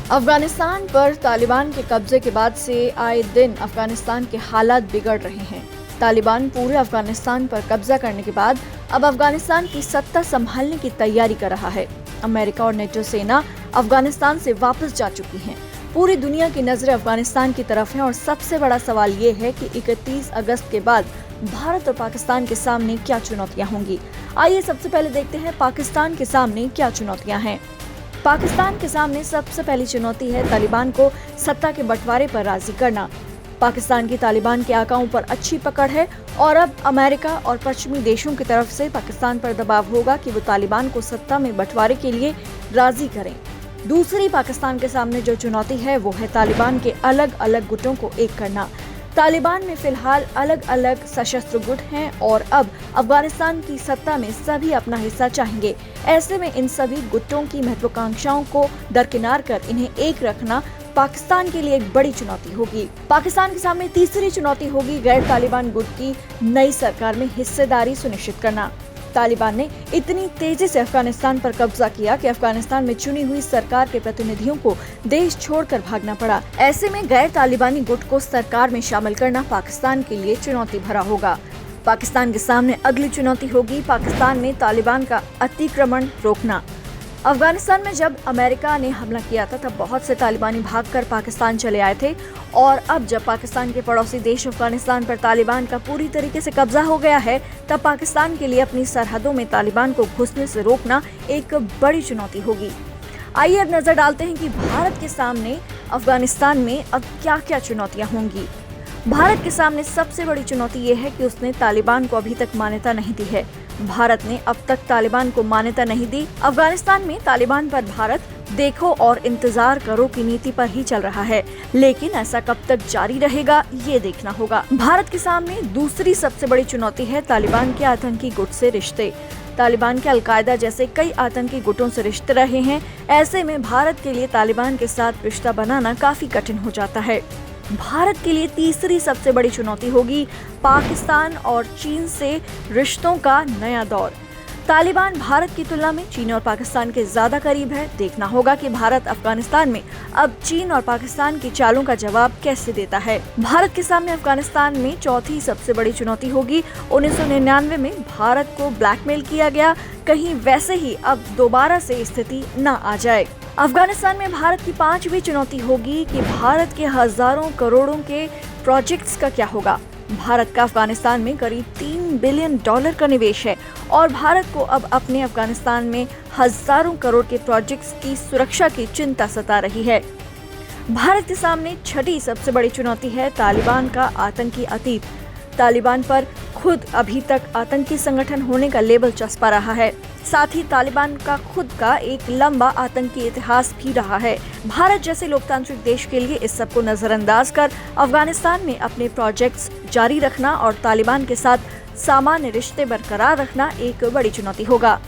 अफगानिस्तान पर तालिबान के कब्जे के बाद से आए दिन अफगानिस्तान के हालात बिगड़ रहे हैं। तालिबान पूरे अफगानिस्तान पर कब्जा करने के बाद अब अफगानिस्तान की सत्ता संभालने की तैयारी कर रहा है। अमेरिका और नेटो सेना अफगानिस्तान से वापस जा चुकी हैं। पूरी दुनिया की नजरें अफगानिस्तान की तरफ हैं और सबसे बड़ा सवाल ये है कि 31 अगस्त के बाद भारत और पाकिस्तान के सामने क्या चुनौतियां होंगी। आइए सबसे पहले देखते हैं पाकिस्तान के सामने क्या चुनौतियां हैं। पाकिस्तान के सामने सबसे पहली चुनौती है तालिबान को सत्ता के बंटवारे पर राजी करना। पाकिस्तान की तालिबान के आकाओं पर अच्छी पकड़ है और अब अमेरिका और पश्चिमी देशों की तरफ से पाकिस्तान पर दबाव होगा कि वो तालिबान को सत्ता में बंटवारे के लिए राजी करें। दूसरी पाकिस्तान के सामने जो चुनौती है वो है तालिबान के अलग अलग गुटों को एक करना। तालिबान में फिलहाल अलग अलग सशस्त्र गुट हैं और अब अफगानिस्तान की सत्ता में सभी अपना हिस्सा चाहेंगे। ऐसे में इन सभी गुटों की महत्वाकांक्षाओं को दरकिनार कर इन्हें एक रखना पाकिस्तान के लिए एक बड़ी चुनौती होगी। पाकिस्तान के सामने तीसरी चुनौती होगी गैर तालिबान गुट की नई सरकार में हिस्सेदारी सुनिश्चित करना। तालिबान ने इतनी तेजी से अफगानिस्तान पर कब्जा किया कि अफगानिस्तान में चुनी हुई सरकार के प्रतिनिधियों को देश छोड़कर भागना पड़ा। ऐसे में गैर तालिबानी गुट को सरकार में शामिल करना पाकिस्तान के लिए चुनौती भरा होगा। पाकिस्तान के सामने अगली चुनौती होगी पाकिस्तान में तालिबान का अतिक्रमण रोकना। अफगानिस्तान में जब अमेरिका ने हमला किया था तब बहुत से तालिबानी भागकर पाकिस्तान चले आए थे और अब जब पाकिस्तान के पड़ोसी देश अफगानिस्तान पर तालिबान का पूरी तरीके से कब्जा हो गया है तब पाकिस्तान के लिए अपनी सरहदों में तालिबान को घुसने से रोकना एक बड़ी चुनौती होगी। आइए अब नजर डालते हैं कि भारत के सामने अफगानिस्तान में अब क्या क्या चुनौतियां होंगी। भारत के सामने सबसे बड़ी चुनौती ये है कि उसने तालिबान को अभी तक मान्यता नहीं दी है। भारत ने अब तक तालिबान को मान्यता नहीं दी। अफगानिस्तान में तालिबान पर भारत देखो और इंतजार करो की नीति पर ही चल रहा है, लेकिन ऐसा कब तक जारी रहेगा ये देखना होगा। भारत के सामने दूसरी सबसे बड़ी चुनौती है तालिबान के आतंकी गुट से रिश्ते। तालिबान के अलकायदा जैसे कई आतंकी गुटों से रिश्ते रहे हैं। ऐसे में भारत के लिए तालिबान के साथ रिश्ता बनाना काफी कठिन हो जाता है। भारत के लिए तीसरी सबसे बड़ी चुनौती होगी पाकिस्तान और चीन से रिश्तों का नया दौर। तालिबान भारत की तुलना में चीन और पाकिस्तान के ज्यादा करीब है। देखना होगा कि भारत अफगानिस्तान में अब चीन और पाकिस्तान की चालों का जवाब कैसे देता है। भारत के सामने अफगानिस्तान में चौथी सबसे बड़ी चुनौती होगी 1999 में भारत को ब्लैकमेल किया गया, कहीं वैसे ही अब दोबारा से स्थिति न आ जाए। अफगानिस्तान में भारत की पांचवी चुनौती होगी कि भारत के हजारों करोड़ों के प्रोजेक्ट्स का क्या होगा। भारत का अफगानिस्तान में करीब $3 बिलियन का निवेश है और भारत को अब अपने अफगानिस्तान में हजारों करोड़ के प्रोजेक्ट्स की सुरक्षा की चिंता सता रही है। भारत के सामने छठी सबसे बड़ी चुनौती है तालिबान का आतंकी अतीत। तालिबान पर खुद अभी तक आतंकी संगठन होने का लेबल चस्पा रहा है। साथ ही तालिबान का खुद का एक लंबा आतंकी इतिहास भी रहा है। भारत जैसे लोकतांत्रिक देश के लिए इस सब को नजरअंदाज कर अफगानिस्तान में अपने प्रोजेक्ट्स जारी रखना और तालिबान के साथ सामान्य रिश्ते बरकरार रखना एक बड़ी चुनौती होगा।